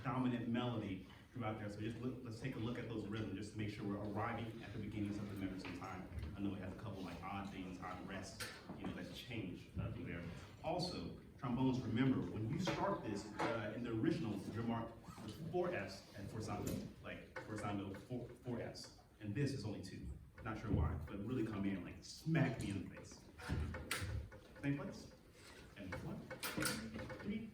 Dominant melody throughout there. So let's take a look at those rhythms just to make sure we're arriving at the beginnings of the measures in time. I know it has a couple like odd things, odd rests, that change through there. Also, trombones, remember, when you start this in the original, you're marked with 4Fs and forzando, like forzando, 4Fs. And this is only 2. Not sure why, but really come in, like smack me in the face. Same place. And 1, 2, 3.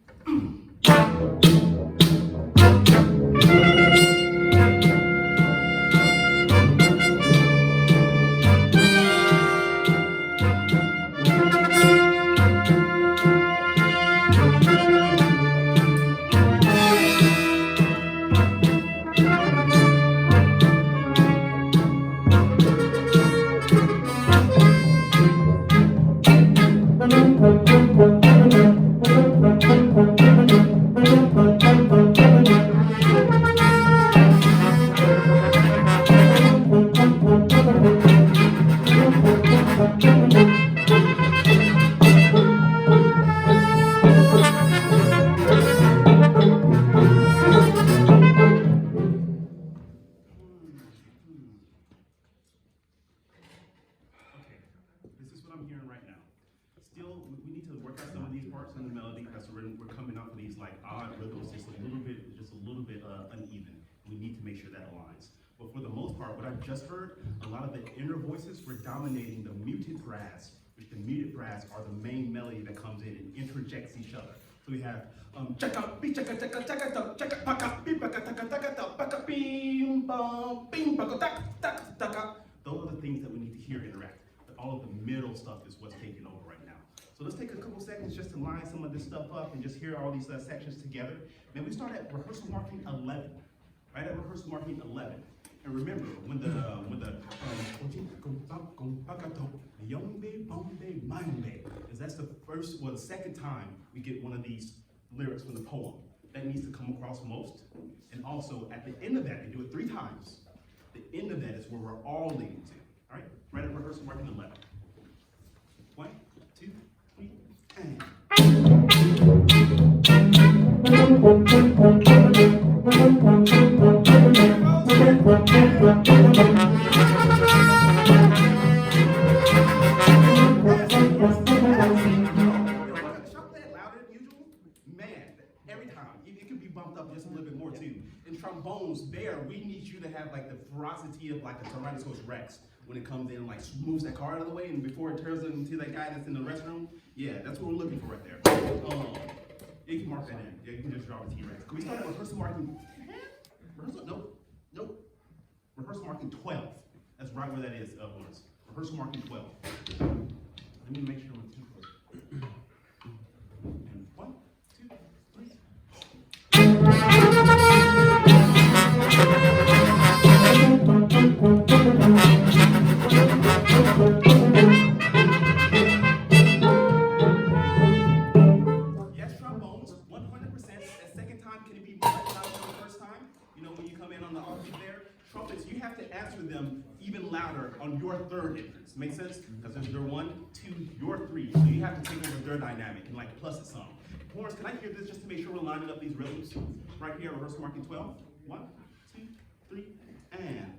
Just heard, a lot of the inner voices were dominating the muted brass, which the muted brass are the main melody that comes in and interjects each other. So we have those are the things that we need to hear interact. But all of the middle stuff is what's taking over right now. So let's take a couple seconds just to line some of this stuff up and just hear all these sections together. And we start at rehearsal marking 11, right at rehearsal marking 11. And remember, when the is that's the first or the second time we get one of these lyrics from the poem. That needs to come across most. And also at the end of that, they do it 3 times. The end of that is where we're all leading to. All right? Right at rehearsal marking 11. 1, 2, 3, and. Trombones there, we need you to have like the ferocity of like a Tyrannosaurus Rex when it comes in and like moves that car out of the way and before it turns into that guy that's in the restroom. Yeah, that's what we're looking for right there. You can mark that in. Yeah, you can just draw a T-Rex. Can we start at rehearsal marking 10? Rehearsal? Nope. Rehearsal marking 12. That's right where that is, Lawrence. Rehearsal marking 12. Let me make sure we're too close. And 1, 2, 3. Yes, trombones, 100%. That second time, can it be more louder than the first time? When you come in on the octave there, trumpets, you have to answer them even louder on your third entrance. Make sense? Because there's their 1, 2, your 3. So you have to take over their dynamic and like plus it some. Horns, can I hear this just to make sure we're lining up these rhythms? Right here, rehearsal marking 12. 1, 2, 3, and.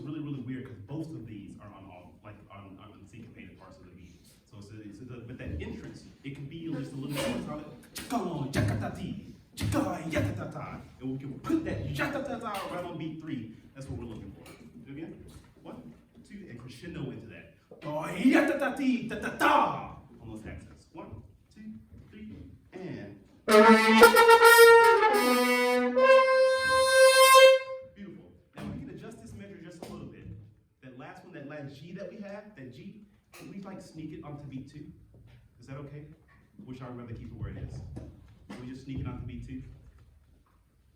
really, really weird because both of these are on syncopated parts of the beat. So with that entrance, it can be just a little bit more solid. And we can put that right on beat 3. That's what we're looking for. Do it again. 1, 2, and crescendo into that. On those accents. 1, 2, 3, and. Beautiful. Now we can adjust this measure just a little bit. That last one, that last G that we have, that G, can we like sneak it onto beat 2? Is that okay? Wish I'd rather keep it where it is. Can we just sneak it onto beat 2?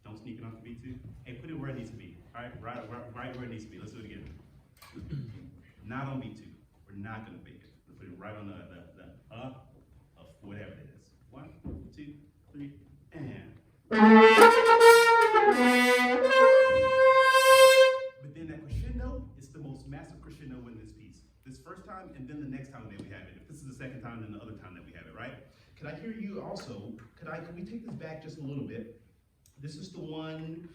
Don't sneak it onto beat 2. Hey, put it where it needs to be. All right, right where it needs to be. Let's do it again. Not on beat 2. We're not gonna fake it. We'll put it right on the of whatever it is. 1, 2, 3, and. But then that crescendo is the most massive crescendo in this piece. This first time, and then the next time that we have it. If this is the second time, then the other time that we have it, right? Could I hear you also? Could we take this back just a little bit? This is the one.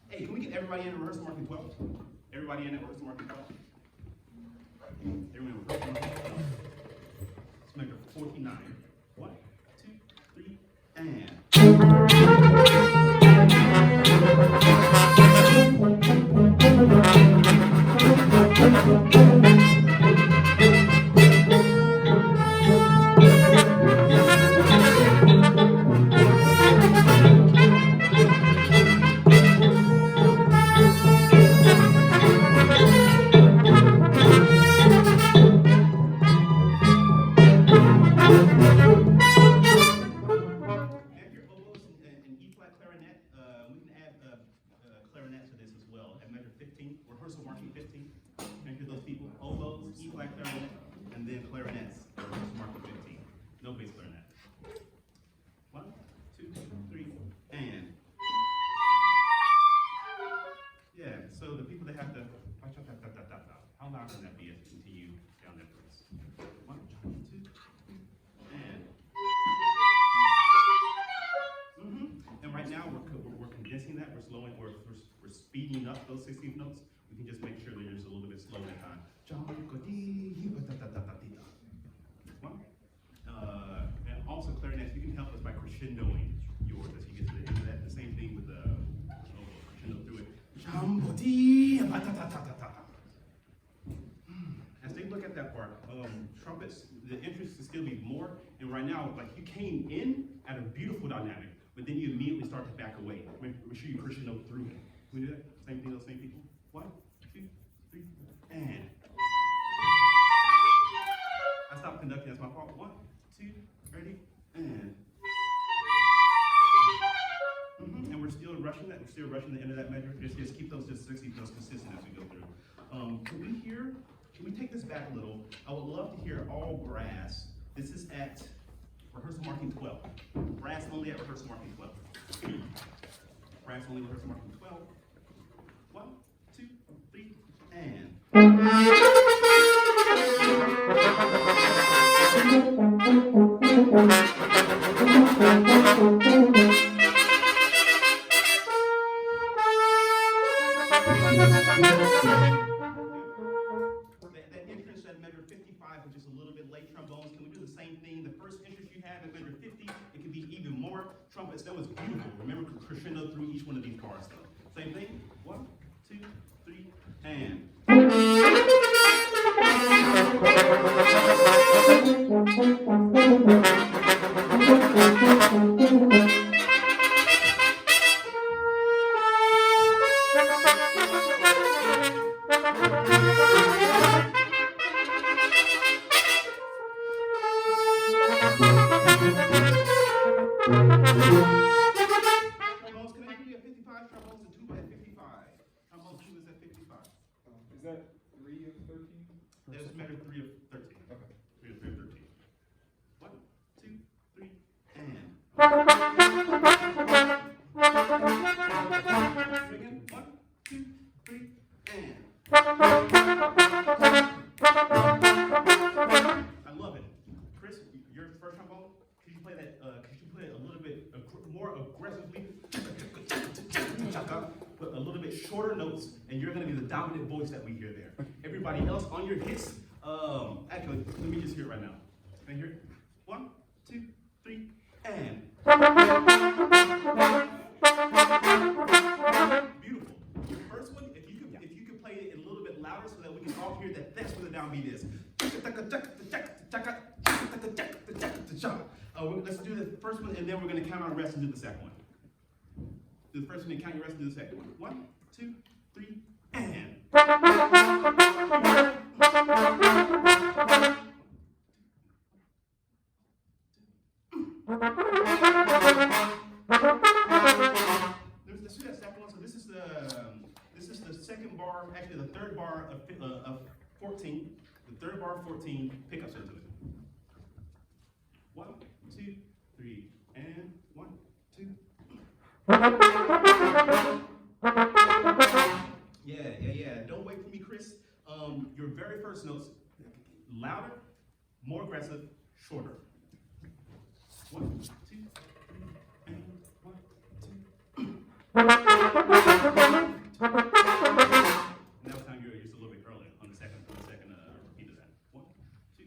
Hey, can we get everybody in rehearsal marking 12? Everybody in at rehearsal marking 12? Everyone in rehearsal marking 12? Let's make it 49. 1, 2, 3, and. Clarinet to this as well at measure 15, rehearsal marking 15. Thank you to those people. Oboes, E-flat clarinet, and then clarinets, rehearsal marking 15. No bass clarinet. 1, 2, 3, and. Yeah, so the people that have to, how loud can that be as we continue down that place? 1, 2, 3, and. And right now we're condensing that. We're slowing. We're speeding up those 16th notes. We can just make sure that there's a little bit slow that time. And also clarinets, you can help us by crescendoing yours as you get to the end of that. The same thing with the crescendo through it. As they look at that part, trumpets, the interest to still be more. And right now, like you came in at a beautiful dynamic, but then you immediately start to back away. Make sure you crescendo through it. Can we do that? Same thing, those same people. 1, 2, 3, and. I stopped conducting, that's my fault. 1, 2, ready, and. And we're still rushing that. We're still rushing the end of that measure. Just keep those consistent as we go through. Can we take this back a little? I would love to hear all brass. This is at rehearsal marking 12. Brass only at rehearsal marking 12. Brass only rehearsal marking 12. 1, 2, 3, and. That entrance at measure 55 is just a little bit late trombones. Can we do the same thing? The first entrance you have at measure 50, it can be even more trumpets. That was beautiful. Remember crescendo through each one of these parts though. Same thing. 1, 2, 3, and. Trombones, can I hear you at 55? Trombones and tuba at 55. Trombones, tubas at 55. Is that 3 of 13? That's measure 3 of 13. Okay. 3 of 13. 1, 2, 3, and. Again. 1, 2, 3, and. I love it. Chris, your first trombone, could you play that? Could you chaka, but a little bit shorter notes, and you're gonna be the dominant voice that we hear there. Everybody else on your hits, actually, let me just hear it right now. Can I hear it? 1, 2, 3, and. Beautiful. Your first one, if you could play it a little bit louder so that we can all hear that that's where the downbeat is. Let's do the first one, and then we're going to count our rest and do the second one. Do the first one and count your rest and do the second one. 1, 2, 3, and. Let's do that second one. So this is the second bar, actually the third bar of 14. The third bar of 14 pickups into it. 1, 2, 3, and 1, 2. Yeah. Don't wait for me, Chris. Your very first notes, louder, more aggressive, shorter. 1, 2, 3, and 1, 2. Now it's time you're just a little bit early on the second repeat of that. 1, 2,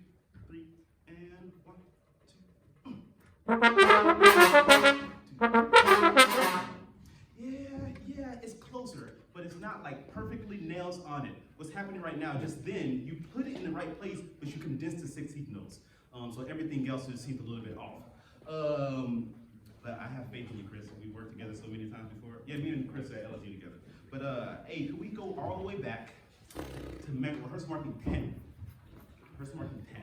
3, and 1, 2. Yeah, it's closer, but it's not like perfectly nails on it. What's happening right now, just then, you put it in the right place, but you condense the 16th notes. So everything else just seems a little bit off. But I have faith in you, Chris. We've worked together so many times before. Yeah, me and Chris at LSU together. But hey, could we go all the way back to rehearsal marking 10? Rehearsal marking 10.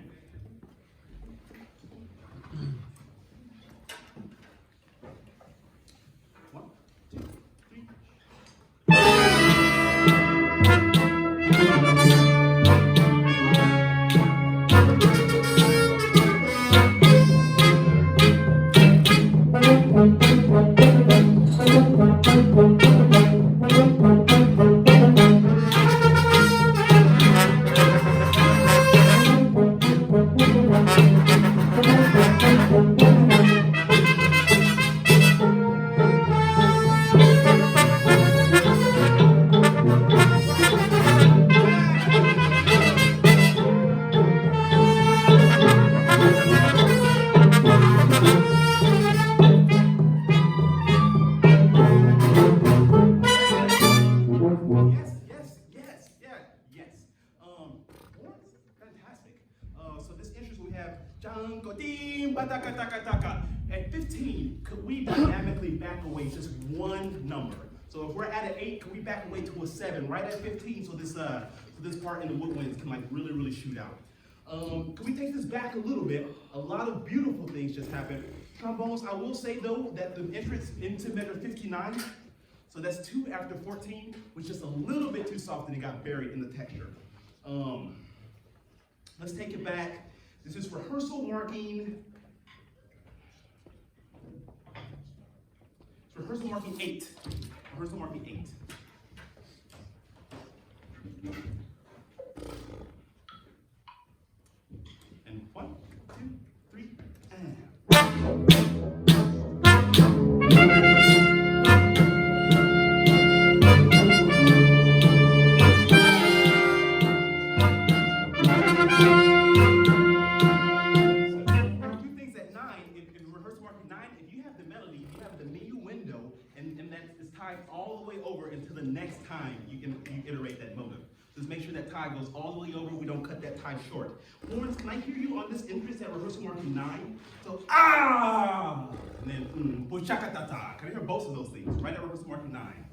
So this interest we have at 15, could we dynamically back away just one number? So if we're at an 8, could we back away to a 7 right at 15 so this part in the woodwinds can like really shoot out? Could we take this back a little bit? A lot of beautiful things just happened. Trombones, I will say though that the entrance into measure 59, so that's 2 after 14, was just a little bit too soft and it got buried in the texture. Let's take it back. This is rehearsal marking. It's rehearsal marking 8. Rehearsal marking 8. And 1, 2, 3, and. All the way over until the next time you iterate that motive. Just make sure that tie goes all the way over. We don't cut that tie short. Horns, can I hear you on this interest at rehearsal marking 9? So and then bushakatata. Can I hear both of those things right at rehearsal marking 9?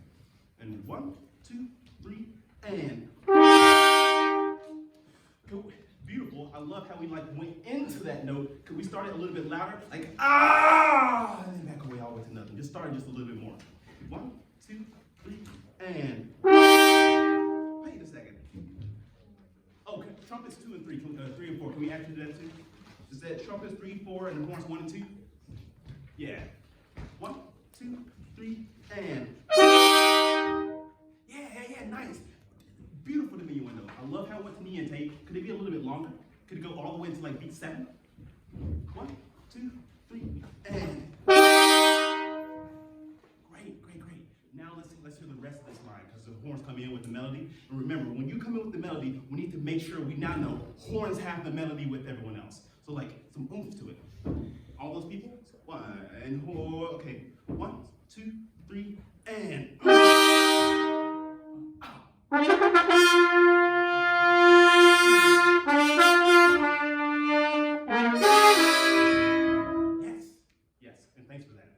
And 1, 2, 3, and. Cool. Beautiful. I love how we like went into that note. Could we start it a little bit louder? Like and then back away all the way to nothing. Just start just a little bit more. 1, 2, 3, and. Wait a second. Oh, trumpets 2 and 3, 3 and 4. Can we actually do that too? Is that trumpets 3, 4, and the horns 1 and 2? Yeah. 1, 2, 3, and. Yeah, nice. Beautiful diminuendo. I love how it went to niente. Could it be a little bit longer? Could it go all the way to like beat 7? 1, 2, 3, and. Great. Now let's time, because the horns come in with the melody. And remember, when you come in with the melody, we need to make sure we now know horns have the melody with everyone else. So like some oomph to it. All those people, okay, 1, 2, 3, and. Yes, and thanks for that.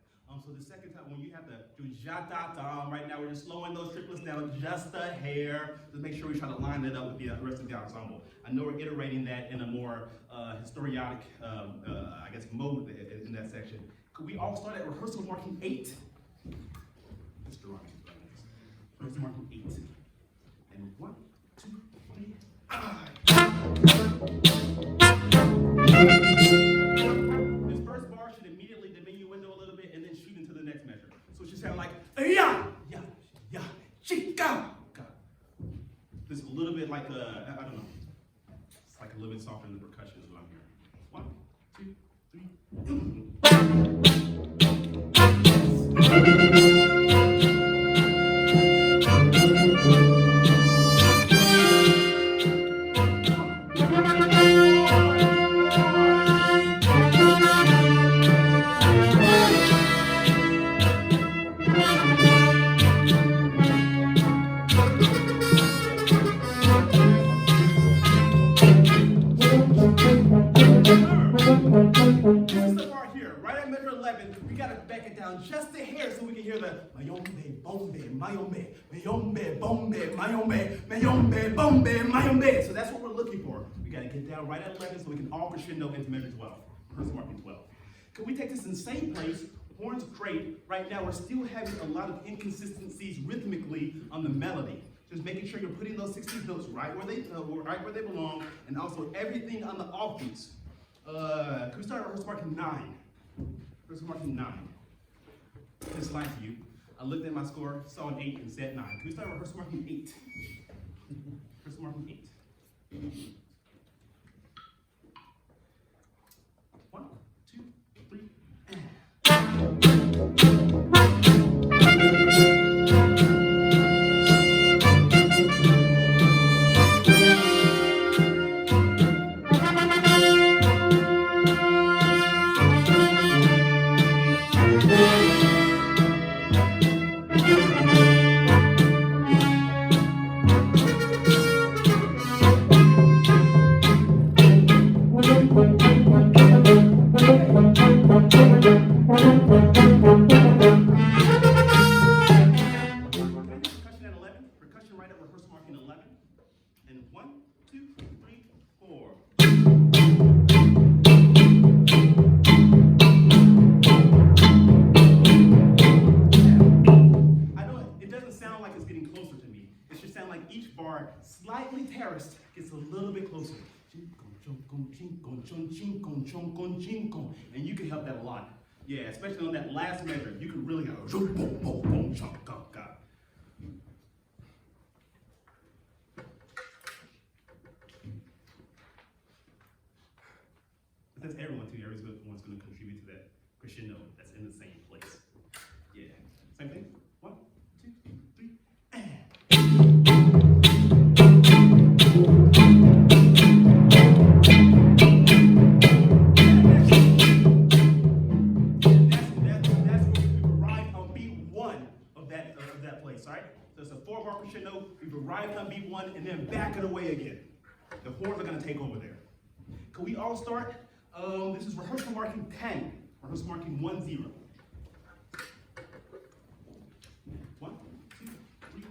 So the second time, when you have to do ja-da-da, right now we're just slowing those triplets down just a hair to make sure we try to line that up with the rest of the ensemble. I know we're iterating that in a more historiotic, I guess, mode in that section. Could we all start at rehearsal marking 8? Mr. Ryan, rehearsal marking 8. And 1, 2, 3, This first bar should immediately diminuendo a little bit and then shoot into the next measure. So it should sound like ya, ya, ya, chica. This is a little bit like I don't know. It's like a little bit softer in the percussion is what I'm hearing. 1, 2, 3. This is the part here, right at measure 11, we gotta back it down just a hair so we can hear the mayombe, bombe, mayombe, mayombe, bombe, mayombe, mayombe, bombe, mayombe. So that's what we're looking for. We gotta get down right at 11 so we can all crescendo into measure 12. Rehearsal marking 12. Can we take this in the same place? Horns great. Right now we're still having a lot of inconsistencies rhythmically on the melody. Just making sure you're putting those 16th notes right where they belong, and also everything on the offbeats. Can we start at rehearsal marking 9? Rehearsal marking 9. This line for you. I looked at my score, saw an 8, and said 9. Can we start at rehearsal marking 8? Rehearsal marking 8. 1, 2, 3, slightly terraced gets a little bit closer. And you can help that a lot. Yeah, especially on that last measure, you can really go. That's everyone too. Everyone's going to contribute to that crescendo that's in the same place. Yeah, same thing. 1, 2, 3, and. That place, right? So it's a 4-bar crescendo, we've arrived on B1 and then back it away again. The horns are gonna take over there. Can we all start? This is rehearsal marking 10, rehearsal marking 1, 0. 1, 2, 3.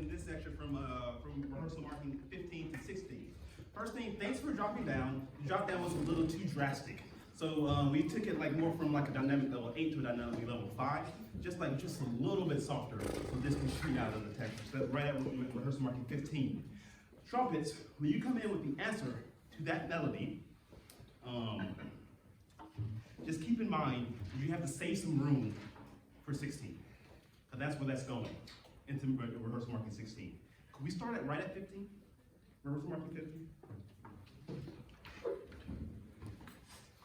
in this section from rehearsal marking 15 to 16. First thing, thanks for dropping down. The drop down was a little too drastic. So we took it like more from like a dynamic level 8 to a dynamic level 5, just a little bit softer, so this can stream out of the text. So right at rehearsal marking 15. Trumpets, when you come in with the answer to that melody, just keep in mind you have to save some room for 16, because that's where that's going, into rehearsal marking 16. Could we start right at 15? Rehearsal marking 15?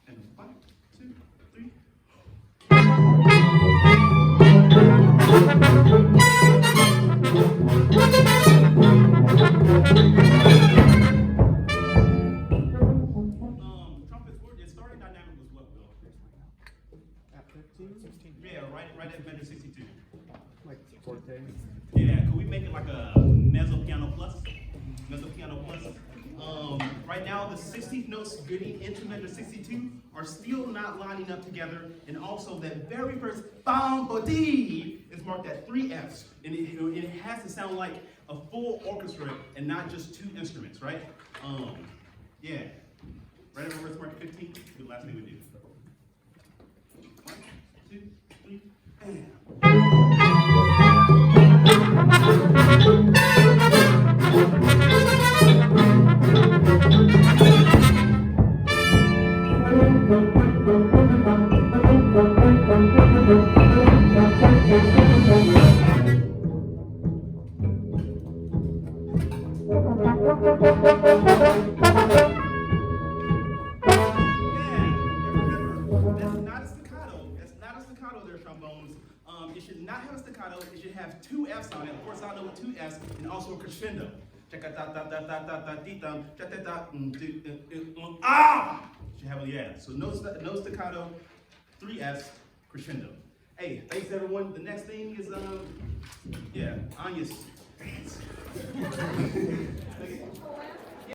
And 1, 2, 3. Trumpets, its starting dynamic was what, Will? At 15? 16. Yeah, right at measure 62. Like forte? Yeah, could we make it like a mezzo piano plus? Mezzo piano plus. Right now, the 16th notes getting into measure 62 are still not lining up together, and also that very first bam ba dee is marked at 3 Fs, and it has to sound like a full orchestra and not just 2 instruments, right? Yeah. Right at reverse mark 15, the last thing we do. 1, 2, 3, and. It should not have a staccato, it should have 2 Fs on it, of course I know what 2 Fs, and also a crescendo. Ah! Should have a, yeah, so no staccato, 3 Fs, crescendo. Hey, thanks everyone. The next thing is, yeah, Anya's dance.